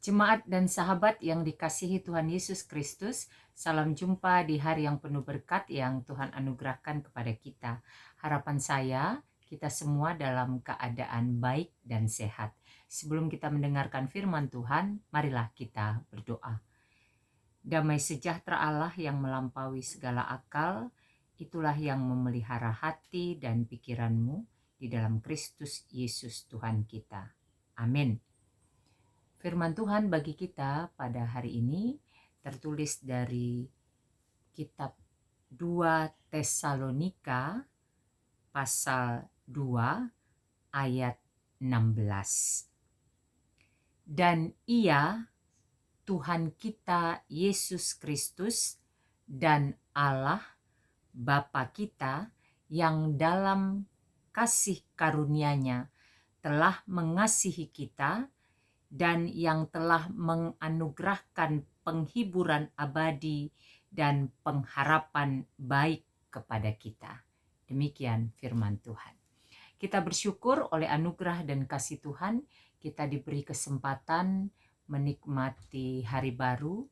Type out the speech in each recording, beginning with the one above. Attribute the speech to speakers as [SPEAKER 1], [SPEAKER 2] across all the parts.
[SPEAKER 1] Jemaat dan sahabat yang dikasihi Tuhan Yesus Kristus, salam jumpa di hari yang penuh berkat yang Tuhan anugerahkan kepada kita. Harapan saya, kita semua dalam keadaan baik dan sehat. Sebelum kita mendengarkan firman Tuhan, marilah kita berdoa. Damai sejahtera Allah yang melampaui segala akal, itulah yang memelihara hati dan pikiranmu di dalam Kristus Yesus Tuhan kita. Amin. Firman Tuhan bagi kita pada hari ini tertulis dari kitab 2 Tesalonika pasal 2 ayat 16. Dan Ia, Tuhan kita Yesus Kristus dan Allah Bapa kita yang dalam kasih karunia-Nya telah mengasihi kita dan yang telah menganugerahkan penghiburan abadi dan pengharapan baik kepada kita. Demikian firman Tuhan. Kita bersyukur oleh anugerah dan kasih Tuhan, kita diberi kesempatan menikmati hari baru,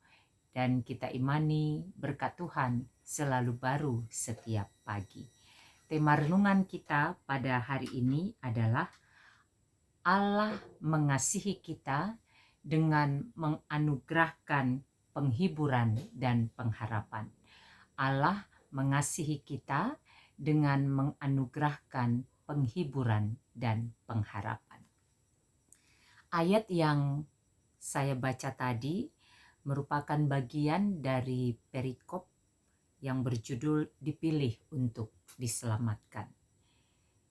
[SPEAKER 1] dan kita imani berkat Tuhan selalu baru setiap pagi. Tema renungan kita pada hari ini adalah Allah mengasihi kita dengan menganugerahkan penghiburan dan pengharapan. Allah mengasihi kita dengan menganugerahkan penghiburan dan pengharapan. Ayat yang saya baca tadi merupakan bagian dari perikop yang berjudul dipilih untuk diselamatkan.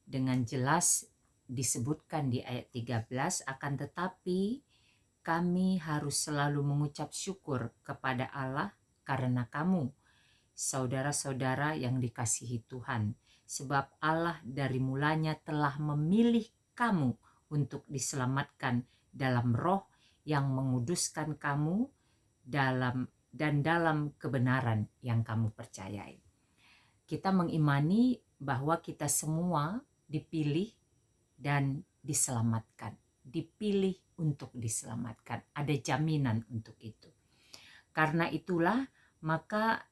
[SPEAKER 1] Dengan jelas disebutkan di ayat 13, akan tetapi kami harus selalu mengucap syukur kepada Allah karena kamu, saudara-saudara yang dikasihi Tuhan, sebab Allah dari mulanya telah memilih kamu untuk diselamatkan dalam roh yang menguduskan kamu dalam kebenaran yang kamu percayai. Kita mengimani bahwa kita semua dipilih dan diselamatkan, dipilih untuk diselamatkan. Ada jaminan untuk itu. Karena itulah maka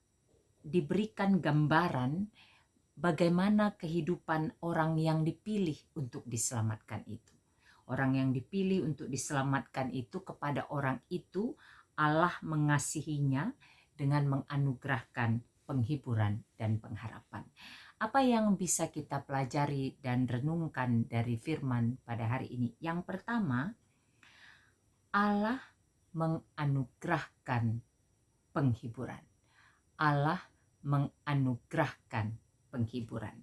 [SPEAKER 1] diberikan gambaran bagaimana kehidupan orang yang dipilih untuk diselamatkan itu. Orang yang dipilih untuk diselamatkan itu, kepada orang itu Allah mengasihinya dengan menganugerahkan penghiburan dan pengharapan. Apa yang bisa kita pelajari dan renungkan dari firman pada hari ini? Yang pertama, Allah menganugerahkan penghiburan. Allah menganugerahkan penghiburan.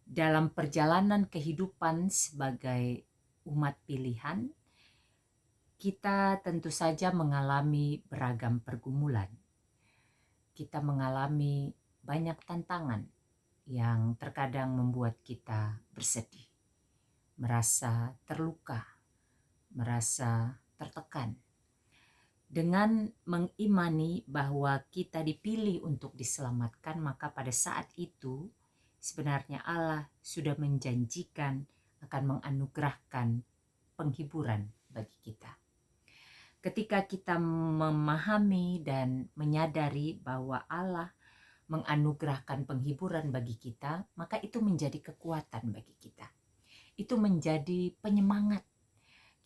[SPEAKER 1] Dalam perjalanan kehidupan sebagai umat pilihan, kita tentu saja mengalami beragam pergumulan. Kita mengalami banyak tantangan yang terkadang membuat kita bersedih, merasa terluka, merasa tertekan. Dengan mengimani bahwa kita dipilih untuk diselamatkan, maka pada saat itu sebenarnya Allah sudah menjanjikan akan menganugerahkan penghiburan bagi kita. Ketika kita memahami dan menyadari bahwa Allah menganugerahkan penghiburan bagi kita, maka itu menjadi kekuatan bagi kita. Itu menjadi penyemangat.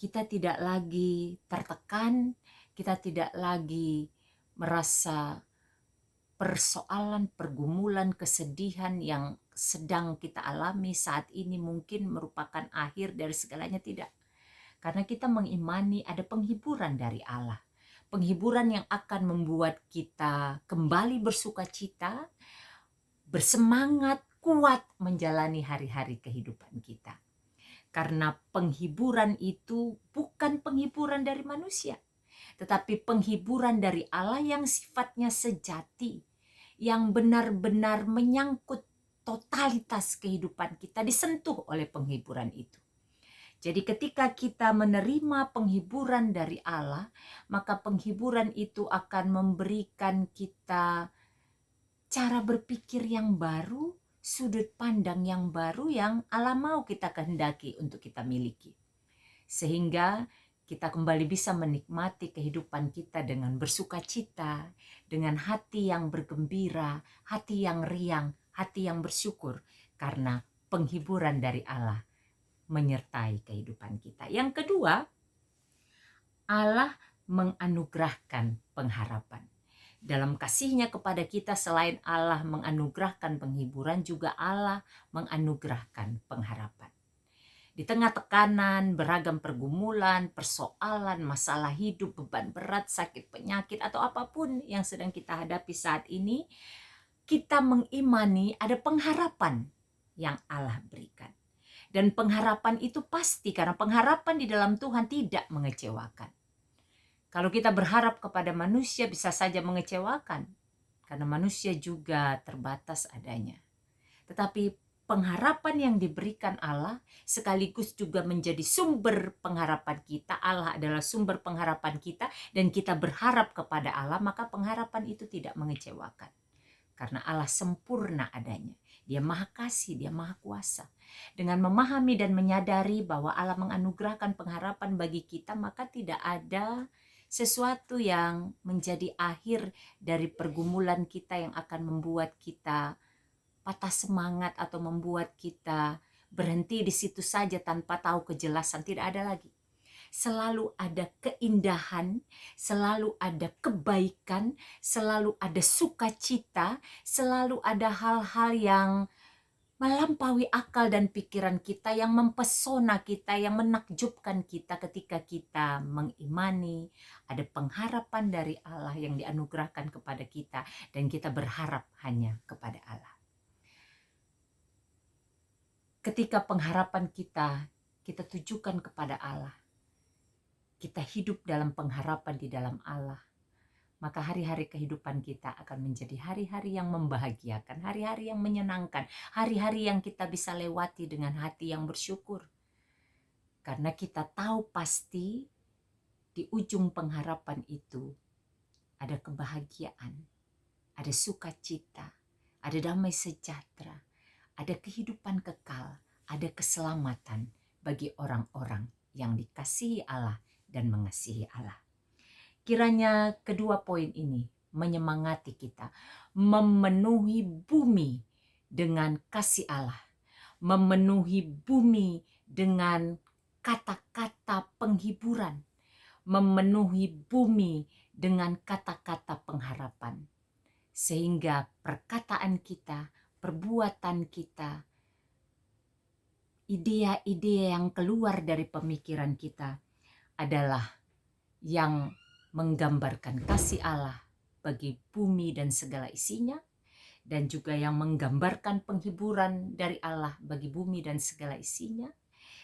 [SPEAKER 1] Kita tidak lagi tertekan, kita tidak lagi merasa persoalan, pergumulan, kesedihan yang sedang kita alami saat ini mungkin merupakan akhir dari segalanya. Tidak. Karena kita mengimani ada penghiburan dari Allah. Penghiburan yang akan membuat kita kembali bersuka cita, bersemangat, kuat menjalani hari-hari kehidupan kita. Karena penghiburan itu bukan penghiburan dari manusia, tetapi penghiburan dari Allah yang sifatnya sejati, yang benar-benar menyangkut totalitas kehidupan kita, disentuh oleh penghiburan itu. Jadi ketika kita menerima penghiburan dari Allah, maka penghiburan itu akan memberikan kita cara berpikir yang baru, sudut pandang yang baru yang Allah mau kita kehendaki untuk kita miliki. Sehingga kita kembali bisa menikmati kehidupan kita dengan bersuka cita, dengan hati yang bergembira, hati yang riang, hati yang bersyukur, karena penghiburan dari Allah menyertai kehidupan kita. Yang kedua, Allah menganugerahkan pengharapan. Dalam kasih-Nya kepada kita, selain Allah menganugerahkan penghiburan, juga Allah menganugerahkan pengharapan. Di tengah tekanan, beragam pergumulan, persoalan, masalah hidup, beban berat, sakit, penyakit, atau apapun yang sedang kita hadapi saat ini, kita mengimani ada pengharapan yang Allah berikan. Dan pengharapan itu pasti, karena pengharapan di dalam Tuhan tidak mengecewakan. Kalau kita berharap kepada manusia bisa saja mengecewakan, karena manusia juga terbatas adanya. Tetapi pengharapan yang diberikan Allah sekaligus juga menjadi sumber pengharapan kita. Allah adalah sumber pengharapan kita, dan kita berharap kepada Allah, maka pengharapan itu tidak mengecewakan. Karena Allah sempurna adanya. Dia maha kasih, dia maha kuasa. Dengan memahami dan menyadari bahwa Allah menganugerahkan pengharapan bagi kita, maka tidak ada sesuatu yang menjadi akhir dari pergumulan kita yang akan membuat kita patah semangat atau membuat kita berhenti di situ saja tanpa tahu kejelasan. Tidak ada lagi. Selalu ada keindahan, selalu ada kebaikan, selalu ada sukacita, selalu ada hal-hal yang melampaui akal dan pikiran kita, yang mempesona kita, yang menakjubkan kita ketika kita mengimani ada pengharapan dari Allah yang dianugerahkan kepada kita, dan kita berharap hanya kepada Allah. Ketika pengharapan kita tujukan kepada Allah, kita hidup dalam pengharapan di dalam Allah, maka hari-hari kehidupan kita akan menjadi hari-hari yang membahagiakan, hari-hari yang menyenangkan, hari-hari yang kita bisa lewati dengan hati yang bersyukur. Karena kita tahu pasti di ujung pengharapan itu ada kebahagiaan, ada sukacita, ada damai sejahtera, ada kehidupan kekal, ada keselamatan bagi orang-orang yang dikasihi Allah dan mengasihi Allah. Kiranya kedua poin ini menyemangati kita, memenuhi bumi dengan kasih Allah, memenuhi bumi dengan kata-kata penghiburan, memenuhi bumi dengan kata-kata pengharapan, sehingga perkataan kita, perbuatan kita, ide-ide yang keluar dari pemikiran kita adalah yang menggambarkan kasih Allah bagi bumi dan segala isinya, dan juga yang menggambarkan penghiburan dari Allah bagi bumi dan segala isinya,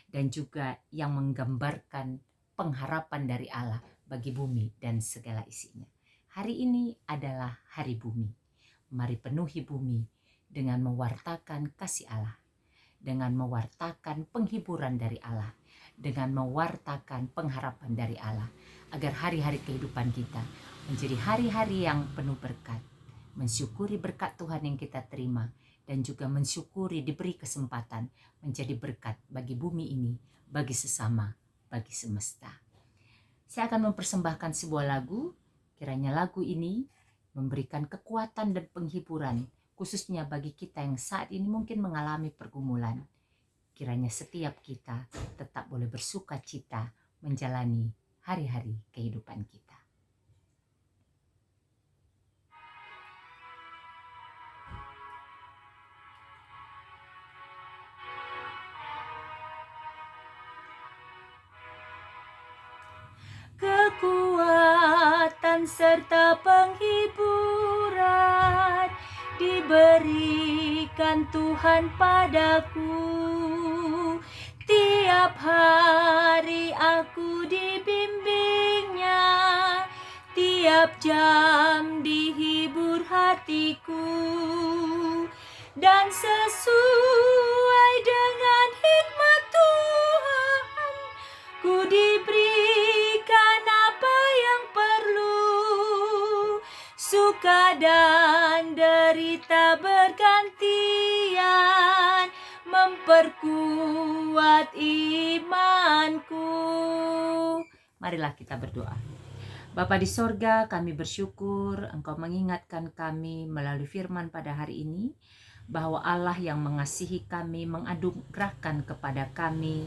[SPEAKER 1] dan juga yang menggambarkan pengharapan dari Allah bagi bumi dan segala isinya. Hari ini adalah hari bumi. Mari penuhi bumi dengan mewartakan kasih Allah, dengan mewartakan penghiburan dari Allah, dengan mewartakan pengharapan dari Allah, agar hari-hari kehidupan kita menjadi hari-hari yang penuh berkat, mensyukuri berkat Tuhan yang kita terima, dan juga mensyukuri diberi kesempatan menjadi berkat bagi bumi ini, bagi sesama, bagi semesta. Saya akan mempersembahkan sebuah lagu, kiranya lagu ini memberikan kekuatan dan penghiburan, khususnya bagi kita yang saat ini mungkin mengalami pergumulan. Kiranya setiap kita tetap boleh bersuka cita menjalani hari-hari kehidupan kita. Kekuatan serta penghiburan diberikan Tuhan padaku. Tiap hari aku dibimbingnya, tiap jam dihibur hatiku, dan sesuai dengan hikmat Tuhan ku diberikan apa yang perlu. Suka dan derita bergantian memperkuat imanku. Marilah kita berdoa. Bapa di sorga, kami bersyukur Engkau mengingatkan kami melalui firman pada hari ini, bahwa Allah yang mengasihi kami menganugerahkan kepada kami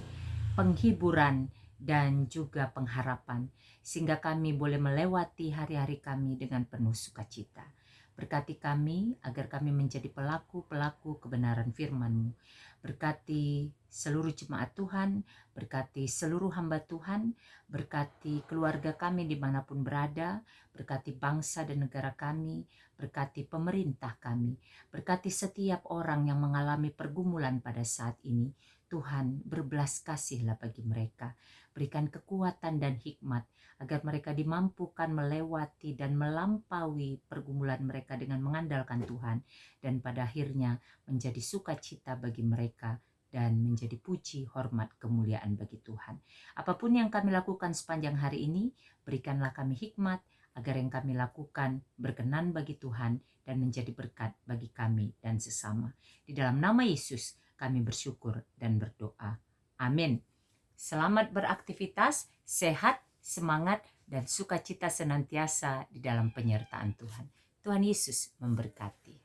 [SPEAKER 1] penghiburan dan juga pengharapan, sehingga kami boleh melewati hari-hari kami dengan penuh sukacita. Berkati kami agar kami menjadi pelaku-pelaku kebenaran firman-Mu. Berkati seluruh jemaat Tuhan, berkati seluruh hamba Tuhan, berkati keluarga kami dimanapun berada, berkati bangsa dan negara kami, berkati pemerintah kami, berkati setiap orang yang mengalami pergumulan pada saat ini. Tuhan, berbelas kasihlah bagi mereka. Berikan kekuatan dan hikmat agar mereka dimampukan melewati dan melampaui pergumulan mereka dengan mengandalkan Tuhan, dan pada akhirnya menjadi sukacita bagi mereka dan menjadi puji, hormat, kemuliaan bagi Tuhan. Apapun yang kami lakukan sepanjang hari ini, berikanlah kami hikmat agar yang kami lakukan berkenan bagi Tuhan dan menjadi berkat bagi kami dan sesama. Di dalam nama Yesus kami bersyukur dan berdoa. Amin. Selamat beraktivitas, sehat, semangat, dan sukacita senantiasa di dalam penyertaan Tuhan. Tuhan Yesus memberkati.